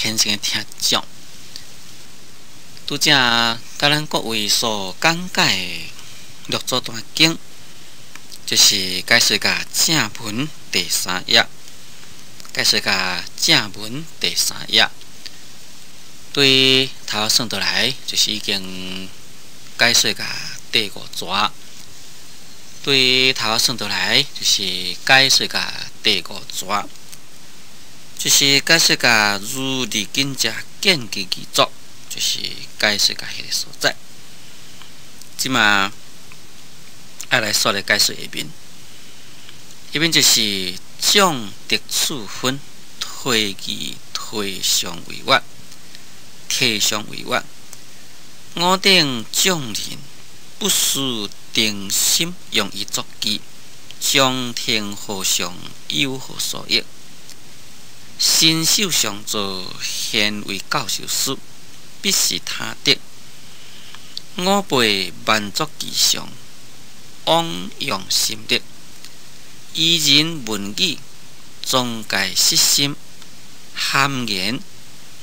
虔诚的听讲。拄则甲咱各位所讲解的六祖坛经，就是解说甲正文第3页，解说甲正文第3页。对头算倒来，就是已经解说甲第5节。对头算倒来，就是解说甲第5节，就是解说甲如理经者见其而作，就是解说甲迄个所在。即嘛爱来说的解说下面，下面就是将得处分，推义推上为约，推上为约。我等众人不思定心，用以作记，将天何上有何所益？伸手上座，现为教授师，必是他的。我辈万作其上，枉用心力。依人文语，总界失心，含言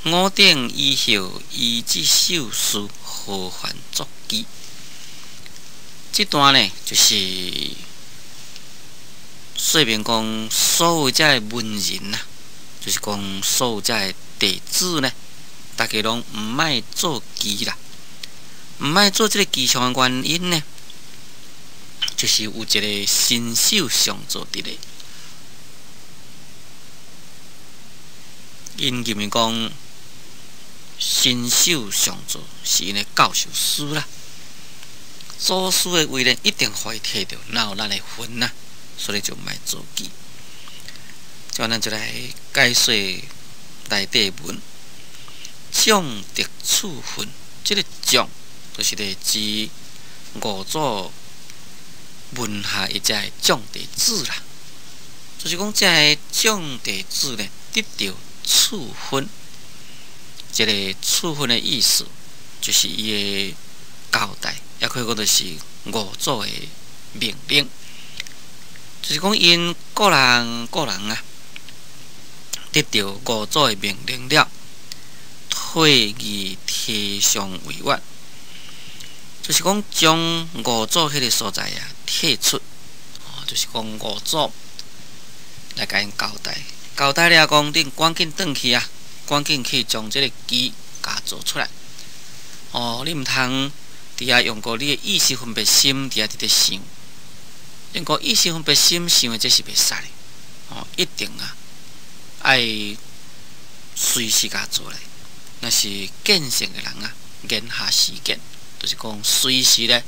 我等以后依这首诗，何烦作记？这段呢，就是说明讲所有这文人呐，就是讲所有这弟子呢，大家拢唔爱做记啦，唔爱做这个记上的原因呢，就是有一个伸手上座伫咧。因认为讲伸手上座是因的教授师啦。做事的为人一定会摕到，哪有咱的分呐？所以就卖做记。就咱就来解说内底文，将得处分。这个将就是来自五祖文下一只将弟子啦，就是讲这个将弟子呢得到处分。这个处分的意思，就是伊的交代。也可以讲就是五祖的命令，就是讲因个人啊，得到五祖的命令了，退义提上为约，就是讲将五祖迄个所在啊退出，就是讲五祖来甲因交代了讲，恁赶紧转去啊，赶紧去将这个记甲做出来，你毋通。伫遐用过你的意识分别心，伫遐伫咧想，用过意识分别心想的，这是袂使的。一定啊，爱随时甲做来。那是见性的人啊，言下时间，就是讲随时咧，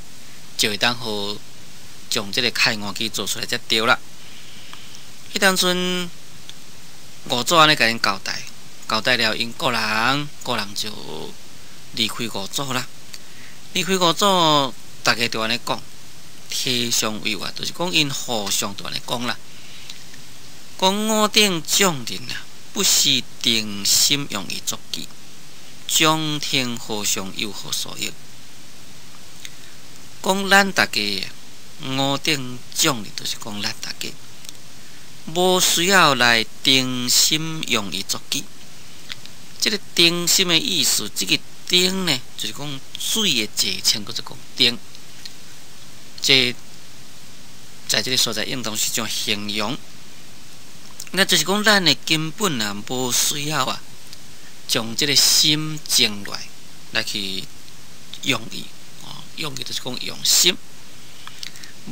就会当好将这个开案机做出来才对啦。迄当阵五祖安尼甲因交代了，因个人就离开五祖啦。离开五祖，大家就安尼讲，提上为约，就是讲因互相就安尼讲啦。讲我等众人啊，不是定心用以作记，将天何上有何所益？讲咱大家，我等众人就是讲咱大家，无需要来定心用以作记。这个定心的意思，这个。定呢，就是讲水的界称，叫做讲定。这在这个所在用当是一种形容，那就是讲咱的根本啊，无需要啊，将这个心静来去用意，用意就是讲用心，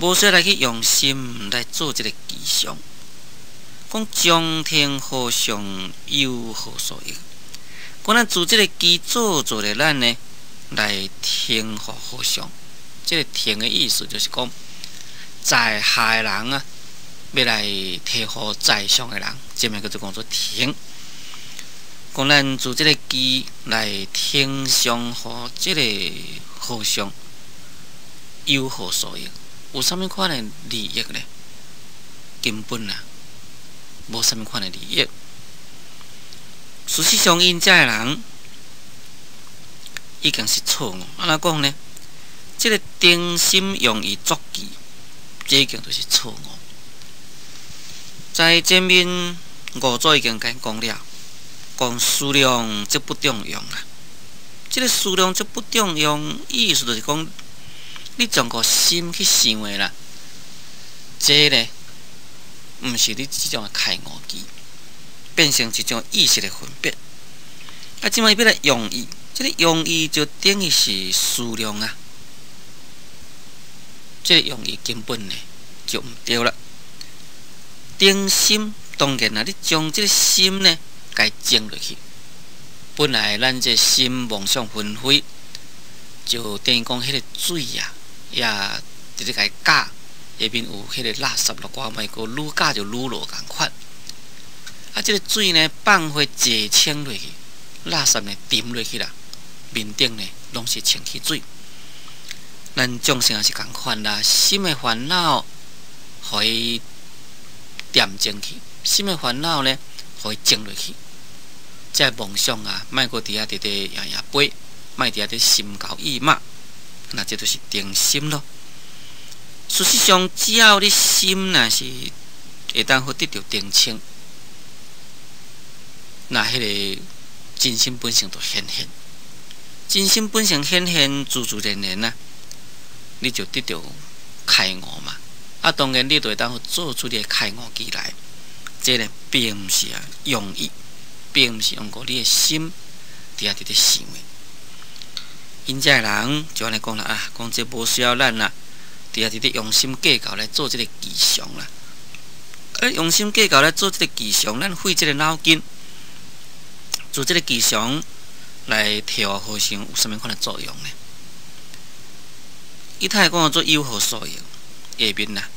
无需要来去用心来做这个吉祥。讲将天何上有何所益？讲咱自这个基做咧，咱呢来听互互相。这个听的意思就是讲，在下的人啊，要来提互在上的人，这面叫做讲做听。讲咱自这个基来听上互这个互相有何所益？有啥物款的利益呢？根本啊，无啥物款的利益。事实上，因遮个人已经是错误。安怎讲呢？这个定心用以作记，这已经就是错误。在前面五祖已经甲讲了，讲思量则不中用啊。这个思量则不中用，意思就是讲，你将个心去想的啦，这呢，毋是你这种的开悟机，变成一种意识的分别。啊，即摆要来用意，这个用意就等于是思量啊。这个用意根本呢就毋对了。定心当然啦，你将这个心呢，该静落去。本来咱这心妄想纷飞，就等于讲迄个水啊，也直直该加，下面有迄个垃圾落挂，咪个愈加就愈落共款。啊，这个水呢放回坐清落去，垃圾呢沉落去啦，面顶呢拢是清气水。咱众生也是共款啦，心的烦恼，互伊恬静去；心的烦恼呢，互伊静落去。这梦想啊，莫搁伫遐直直夜夜飞，莫伫遐伫心高意马，那这就是定心咯。事实上，只要你心若是会当好得到定清，那迄个真心本性就显现。真心本性显现，自自然然啊，你就得到开悟嘛。啊，当然你就会当做出你的开悟机来。这呢，并毋是啊用意。并毋是用过你的心伫遐直直想的，因遮人就安尼讲啦啊，讲这无需要咱啦，伫遐直直用心计较来做这个吉祥啦。用心计较来做这个吉祥，咱费这个脑筋，做这个吉祥来调和成有啥物款的作用呢？伊太讲做有何所用？下面啦，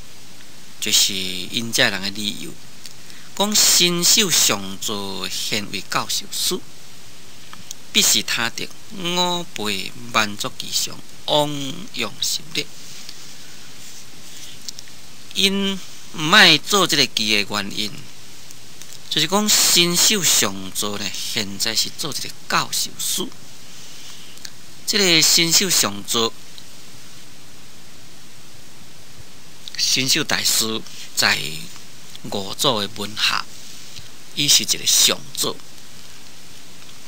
就是因遮人的理由。讲身手上座，现为教授书，必是他得五倍满足其上，枉用心力。因毋爱做这个技的原因，就是讲身手上座呢，现在是做这个教授书。这个身手上座，身手大师在五祖的门下，伊是一个上座，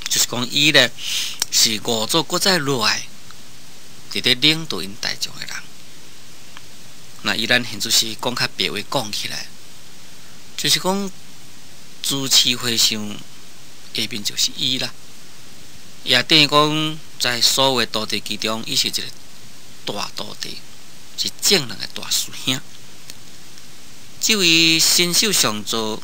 就是讲伊呢是五祖搁再落来，伫咧领导因大众的人。那伊咱现就是讲较白话讲起来，就是讲主持会上下面就是伊啦，也等于讲在所有的徒弟其中，伊是一个大徒弟，是正人的大师兄。这位身手上座，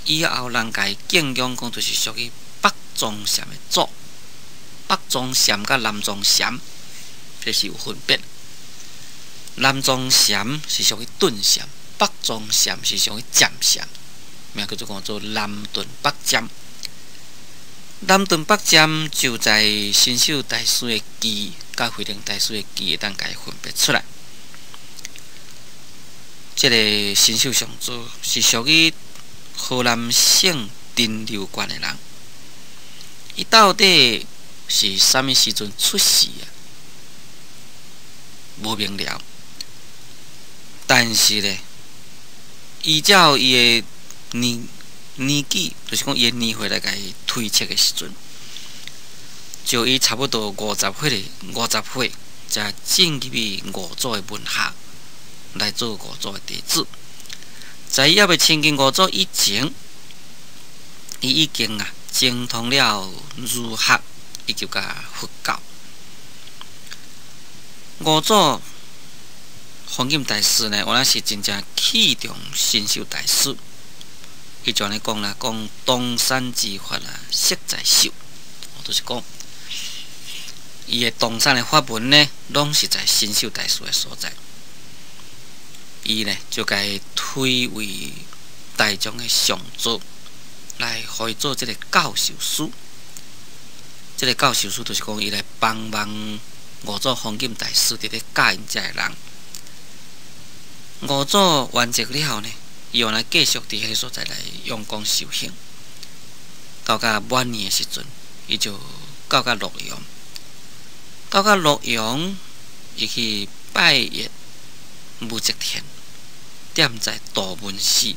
以后人家敬仰讲，就是属于北宗禅的祖。北宗禅甲南宗禅，这是有分别。南宗禅是属于顿禅，北宗禅是属于渐禅，名叫做南顿北渐。南顿北渐就在身手大师的记，甲慧能大师的记会当家分别出来。这个身手上座是属于河南省陈留县的人，伊到底是啥物时阵出世啊？无明了。但是呢，依照伊的年纪，就是讲伊的年岁来甲伊推测的时阵，就伊差不多50岁，才进入五祖的门下。来做五祖的弟子，在伊还未亲近五祖以前，伊已经精通了儒学以及佛教。五祖弘忍大师呢，原来是真正器重身手大师。伊就安尼讲啦，讲东山之法实在手，就是讲伊的东山的法门呢，拢是在身手大师的所在。伊呢就该推为大众的上座，来互伊做这个教授书。这个教授书就是讲伊来帮忙五祖弘忍大师伫咧教因遮的人。五祖完结了后呢，伊原来继续伫迄个所在来用功修行。到甲晚年的时阵，伊就到甲洛阳。到甲洛阳，伊去拜谒武则天。点在大文寺，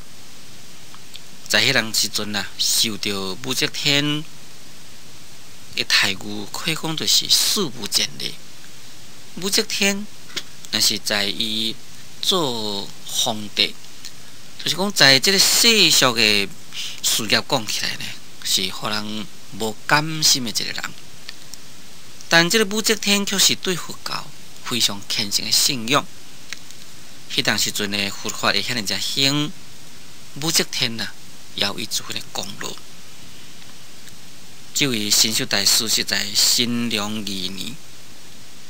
在迄人时阵啊，受到武则天的待遇，可以讲就是肆无前例。武则天若是在伊做皇帝，就是讲在即个世俗的事业讲起来呢，是互人无甘心的一个人。但即个武则天却是对佛教非常虔诚的信仰。迄当时阵的佛法会遐尼只兴，武则天啊，也有伊一份的功劳。这位神秀大师是在新隆2年，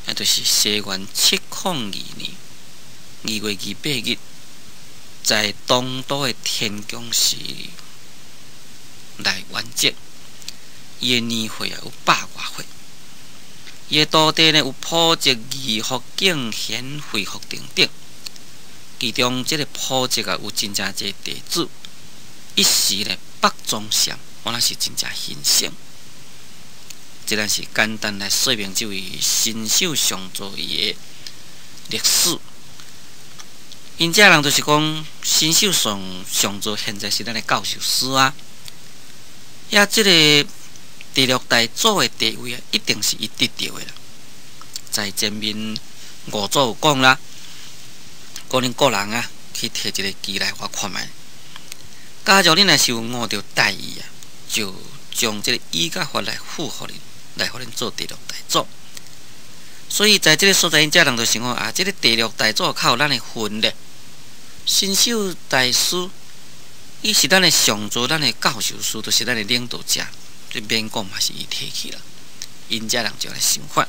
也就是西元702年2月28日，在东都的天宫寺来完结。伊的年岁啊有100外岁。伊的徒弟呢有普济、义福、敬贤、惠福等等。其中这个普济啊有真正侪弟子，一时呢北宗禅，我那是真正兴盛。这咱是简单来说明这位新秀上座伊的历史。因这人就是讲，新秀上座现在是咱的教授师啊。也这个第6代祖的地位啊，一定是伊得到的啦。在前面5祖有讲啦，讲恁个人啊，去摕一个机来我看卖。假如恁若是有悟到大义啊，就将这个依教法来附互恁。来，互恁做第6代祖。所以在这个所在，因这人就想讲啊，这个第6代祖较有咱的份咧。新秀大师，伊是咱的上座，咱的教授师，就是咱的领导者。这免讲嘛，是伊提起啦。因这人就来想法，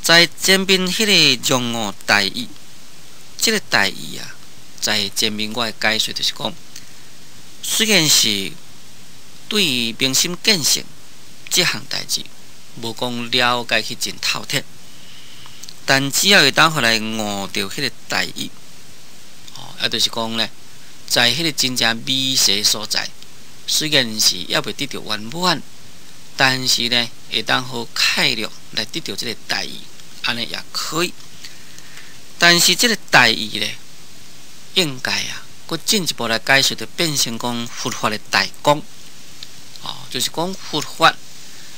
在前面迄个容悟大义，这个大义啊，在前面我的解说就是讲，虽然是对于明心见性。这项代志无讲了解去真透彻，但只要会当回来悟到迄个大义，也就是讲呢，在迄个真正美善所在，虽然是也未得到圆满，但是呢，会当好快乐来得到这个大义，安尼也可以。但是这个大义呢，应该啊，佮进一步来解释，就变成讲佛法的大功，就是讲佛法。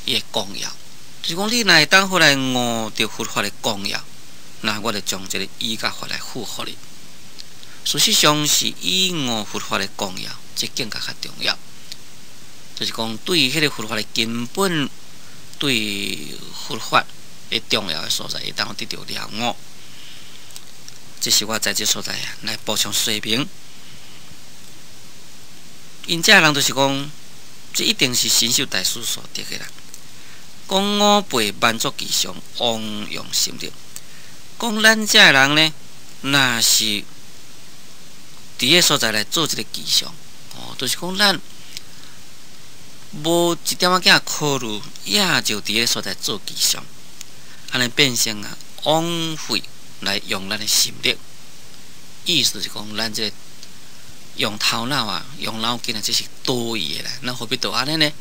伊的功要，就是讲你若会当好来悟到佛法的功要，那我就将这个依教法来附互你。事实上是以悟佛法的功要，这更加较重要。就是讲对于迄个佛法的根本，对佛法的重要的所在，会当得到了悟。这是我在这所在啊来补充说明。因这人就是讲，这一定是新秀大师所得的啦。讲5辈万族吉祥，王用心力。讲咱这人呢，若是伫个所在来做一个吉祥，就是讲咱无一点仔考虑，也就伫个所在做吉祥，安尼变成啊枉费来用咱的心力。意思就是讲，咱这个用头脑啊，用脑筋啊，这是多余的啦。咱何必都安尼呢？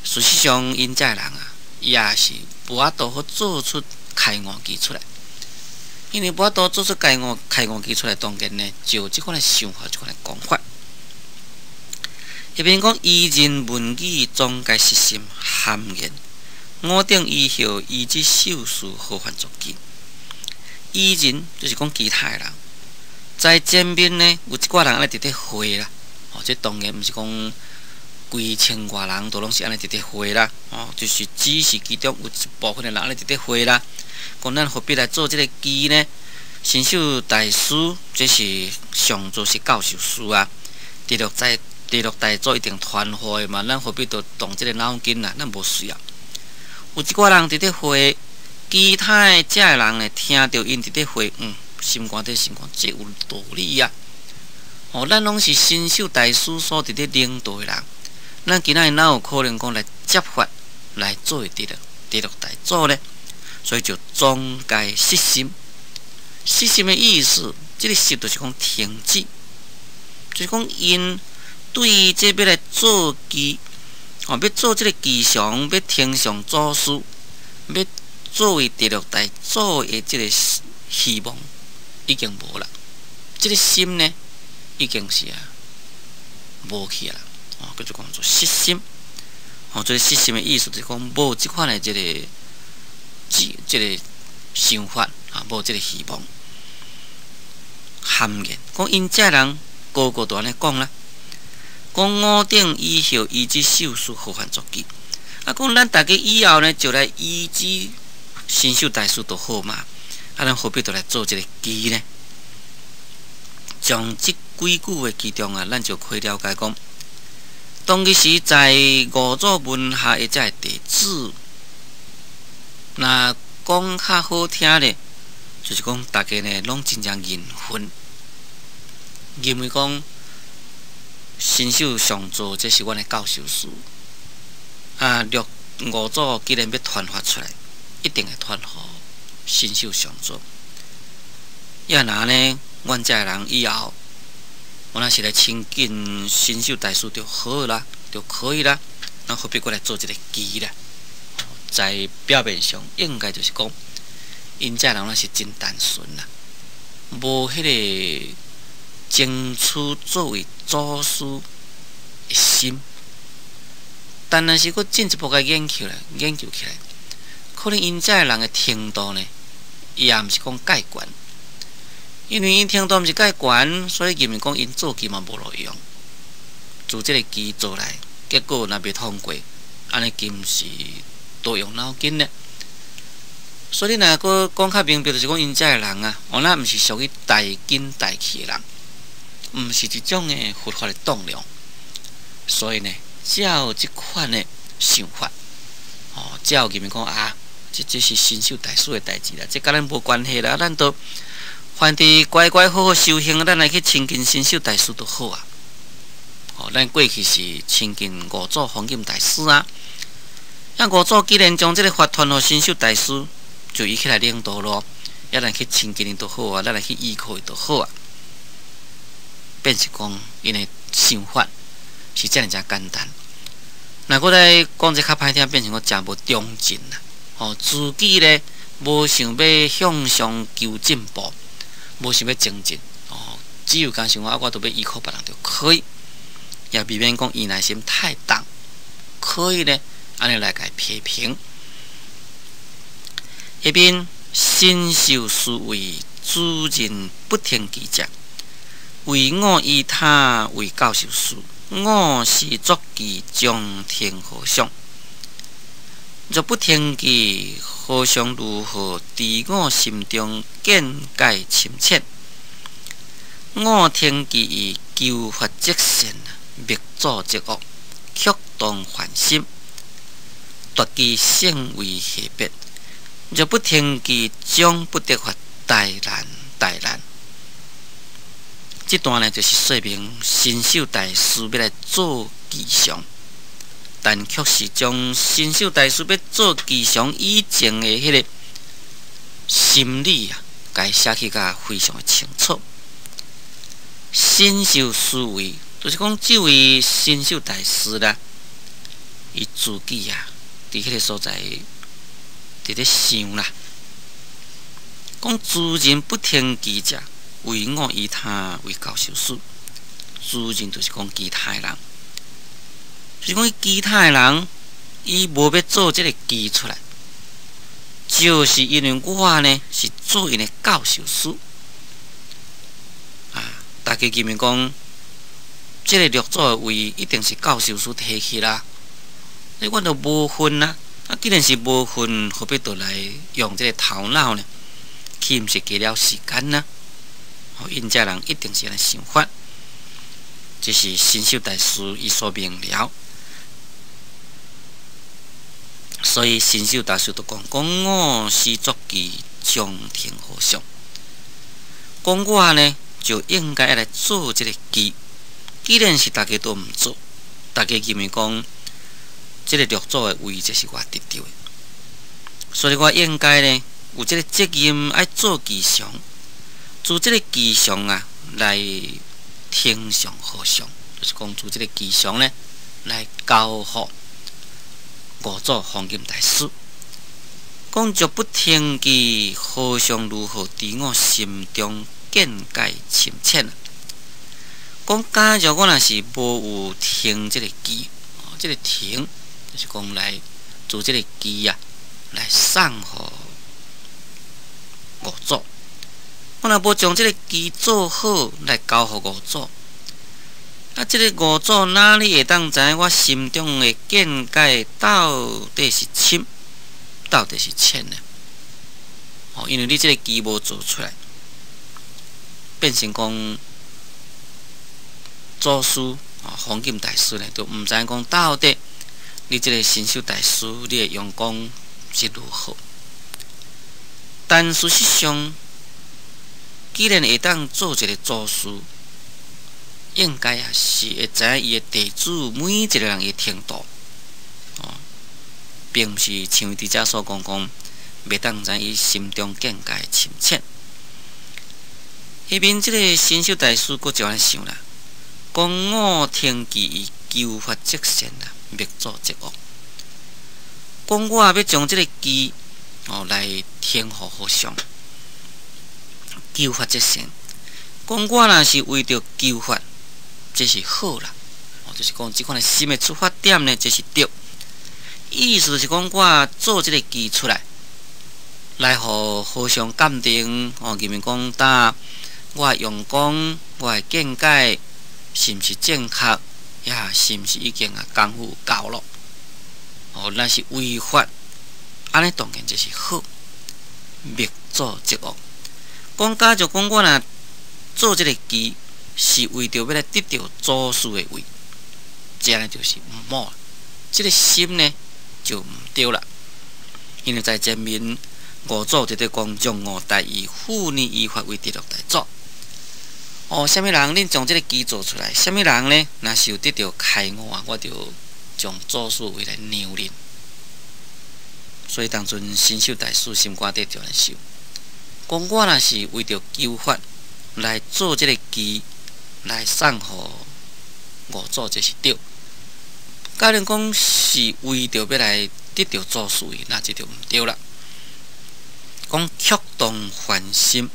事实上，因这人啊，也是无法度好做出开悟机出来。因为无法度做出开悟机出来，当然呢，就这款的想法，这款的讲法。一边讲，依人文语总该实心含言，我等以后以这秀士好犯作记。依人就是讲其他的人，在前面呢有一寡人安尼直直会啦，这当然毋是讲。几千外人都拢是安尼直直会啦，就是只是其中有一部分的人安尼直直会啦。讲咱何必来做这个机呢？新秀大师这是上座是教授师啊，第6代祖一定传话的嘛，咱何必都动这个脑筋啊？咱无需要。有一寡人直直会，其他的这个人呢，听到因直直会，心肝底心肝，这有道理啊。咱拢是新秀大师所直直领导的人。咱今仔日哪有可能讲来接法来做第6代祖呢？所以就总该失心。失心的意思，这个失就是讲停止，就是讲因对于这要来做基，要做这个吉祥，要听上祖师，要作为第6代祖的这个希望，已经无啦。这个心呢，已经是无去啦，叫做讲做失心。这失心的意思就是讲无即款的即个想法无即个希望。含言讲因这人个个都安尼讲啦，讲五顶以后依之手术好汉作记。讲咱大家以后呢，就来依之新秀大师就好嘛。咱何必都来做这个记呢？从这几句的其中咱就可以了解讲，当其时在五祖门下的这弟子，那讲较好听咧，就是讲大家呢拢真正认分，认为讲新秀上座这是阮的教授师六五祖既然要传发出来，一定会传予新秀上座。要拿呢，阮这人以后，我若是来亲近新秀大师就好啦，就可以啦。咱何必过来做这个记啦？在表面上应该就是讲，因这人那是真单纯啦，无迄个争取作为祖师的心。但若是佫进一步甲研究起来，可能因这人的程度呢，也毋是讲介悬。因为因程度毋是介悬，所以认为讲因做记嘛无路用，做这个记做来，结果若袂通过，安尼记毋是多用脑筋呢。所以若佫讲较明白，就是讲因这人咱毋是属于大紧大气的人，毋是一种的佛法的动量，所以呢，才有即款的想法，才有认为讲这是新秀大师的代志啦，这甲咱无关系啦，咱都反正乖乖好好修行，咱来去亲近新秀大师就好啊。咱过去是亲近五祖弘忍大师五祖既然将这个法传予新秀大师，就伊起来领导咯，咱来去亲近伊就好咱来去依靠伊就好变是讲因的想法是这样简单。若佫来讲这较歹听，变成讲真无中进啦。自己呢无想要向上求进步。无想要精进只有讲想讲我都要依靠别人就可以，也避免讲依赖心太重，可以呢，安尼来甲批评。迄边新秀师为主人不听其者，为我以他为教授师，我是作其将天何相？若不听其，何尝如何？在我心中见解深浅。我听其以求法即善，灭作即恶，曲动凡心，夺其性为下别。若不听其，将不得法，大难。这段呢，就是说明新秀大师要来做吉祥。但却是将新秀大师要做吉祥以前的迄个心理该写起甲非常的清楚。新秀思维就是讲，这位新秀大师啦，伊自己伫迄个所在伫咧想啦，讲诸人不听其者，为我以他为教授师。诸人就是讲其他人。就是讲，其他的人，伊无要做这个记出来，就是因为我呢是做因的教授师大家认为讲，这个六祖的位一定是教授师摕去啦，所以阮就无分啦。既然是无分，何必都来用这个头脑呢？岂毋是加了时间呢？因这人一定是安尼想法，这是新秀大师伊所明了。所以新秀大师就讲我是作其将天何相？讲我呢就应该来做这个记。既然是大家都唔做，大家认为讲这个六祖的位置是我得到的，所以我应该呢有这个责任爱做吉祥，做这个吉祥来天上何相？就是讲做这个吉祥呢来交付五祖弘忍大师，讲若不听其，何尝如何？在我心中见解深浅。讲假如我若是无有停即个机，即个停就是讲来做即个机啊，来送互五祖。我若无将即个机做好来交互五祖，啊，即个五祖哪里会当知影我心中的见解到底是深，到底是浅呢？因为你即个机无做出来，变成讲祖师方进大师呢，都毋知影讲到底你即个神秀大师你的用功是如何。但事实上，既然会当做一个祖师，应该也是会知影伊的弟子每一个人的程度，并毋是像伫遮所讲，袂当知伊心中见解深浅。迄边即个神秀大师佫就安想啦，讲我听其以求法即善啦，灭作即恶。讲我要将即个机来听互和尚。求法即善，讲我若是为着求法，这是好啦。就是讲即款的心的出发点呢，这是对。意思就是讲，我做即个机出来互和尚鉴定。认为讲，当我用功，我的见解是毋是正确，也是毋是已经功夫够咯？若是违法，安尼当然就是好，灭作即恶。讲假如讲我若做即个机，是为着要来得到祖师的位，这样就是毋好。即个心呢就毋对啦。因为在前面五祖伫咧讲，将五大义护念依法为第六大祖。什么人恁将即个机做出来？什么人呢？若是有得到开悟啊，我就将祖师位来让恁。所以当阵神秀大师心肝底就安想。讲我若是为着求法来做即个机，来送互五祖，这是对。假如讲是为着要来得到祖师位，那这就毋对啦。讲曲动凡心，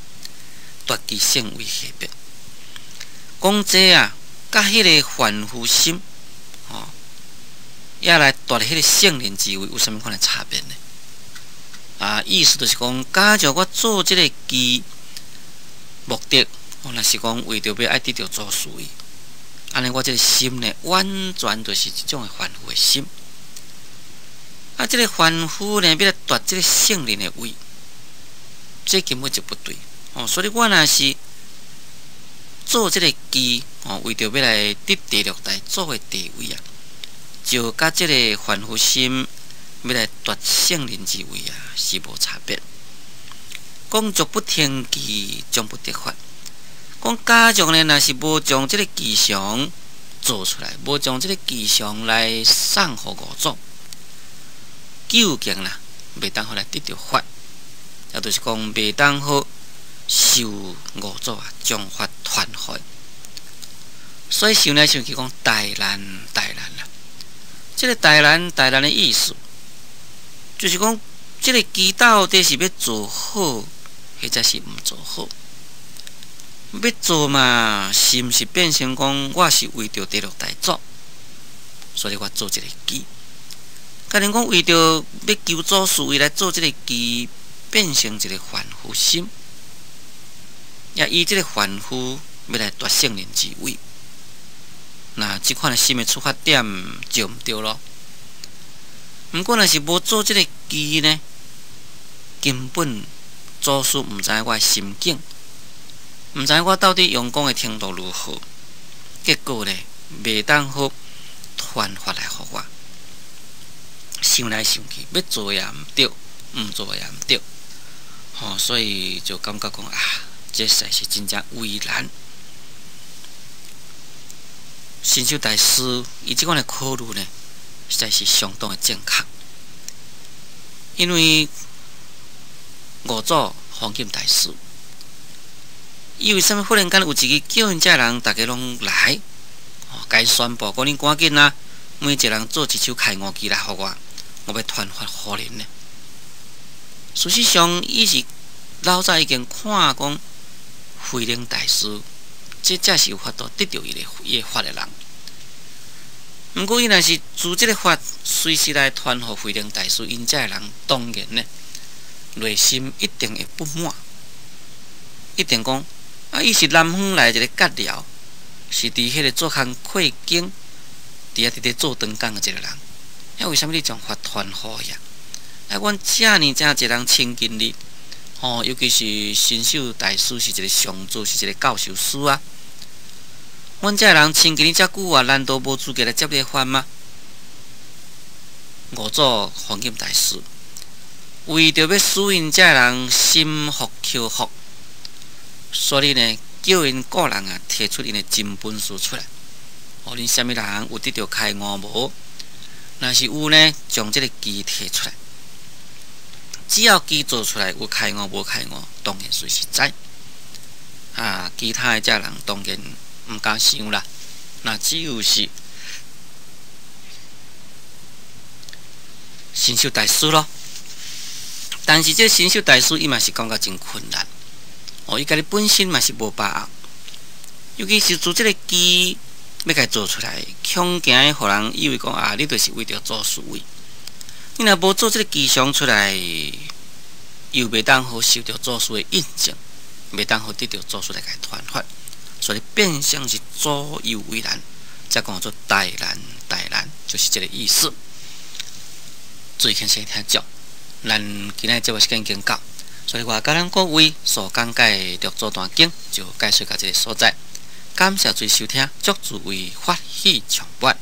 夺其性为下别。讲这甲迄个凡夫心，也来夺迄个圣人之位，有啥物款的差别呢？意思就是讲，假如我做即个机目的，若是讲为着要爱得到祖师位，安尼我即个心呢，完全就是即种的凡夫的心。即个凡夫呢，要来夺即个圣人的位，这根本就不对。所以我若是做即个机，为着要来得第六大祖的地位啊，就甲即个凡夫心要来夺圣人之位啊，是无差别。讲足不听机，将不得法。讲假如呢，若是无将即个吉祥做出来，无将即个吉祥来送互五祖，究竟啦，袂当好来得到法，也就是讲袂当好受五祖将法传开。所以想来想去讲大难啦。即个大难的意思，就是讲即个机到底是要做好，或者是毋做好。要做嘛，是毋是变成讲我是为着第六大祖，所以我做即个机。假如讲为着要求祖师位来做即个机，变成一个凡夫心，也以即个凡夫要来夺圣人之位，那即款的心的出发点就毋对咯。毋过若是无做即个机呢，根本祖师毋知我的心境。毋知我到底用功的程度如何，结果呢，袂当好传法来互我。想来想去，要做也毋对，毋做也毋对，所以就感觉讲这实在是真正为难。神秀大师伊即款的考虑呢，实在是相当的正确，因为五祖方进大师。伊为什么忽然间有一日叫因遮人，大家拢来，该宣布讲恁赶紧啦，每一个人做一手开悟机来互我要传法互恁呢？事实上，伊是老早已经看讲慧能大师这才是有法度得到伊个法的人。毋过伊若是自即个法随时来传互慧能大师，因遮个人当然呢，内心一定会不满，一定讲伊是南方来一个觉寮，是伫迄个做工课经，伫咧做长工的一个人，为什么你将法传互伊啊？阮遮尔一个人亲近你，尤其是新秀大师是一个上座，是一个教授师啊。阮遮个人亲近你遮久啊，难道无资格来接你法吗？五祖弘忍大师为着要使因遮个人心服口服，所以呢，叫因个人啊提出因的真本事出来。恁什么人有得到开悟无？若是有呢，将这个机提出来。只要机做出来有开悟无开悟，当然随时知。其他的遮人当然毋敢想啦。那只有是新秀大师咯。但是这新秀大师伊嘛是感觉真困难。伊家己本身嘛是无把握，尤其是做这个机要甲做出来，恐惊互人以为讲你就是为着做事位。你若无做这个机箱出来，又袂当好受到做事的印证，袂当好得到做事来甲传法，所以变相是左右为难，才讲做大难，就是这个意思。最近先听讲，咱今日节目时间已经到，所以我甲咱各位所讲解的《六祖坛经》就介绍到这个所在。感谢诸位收听，祝诸位法喜常满。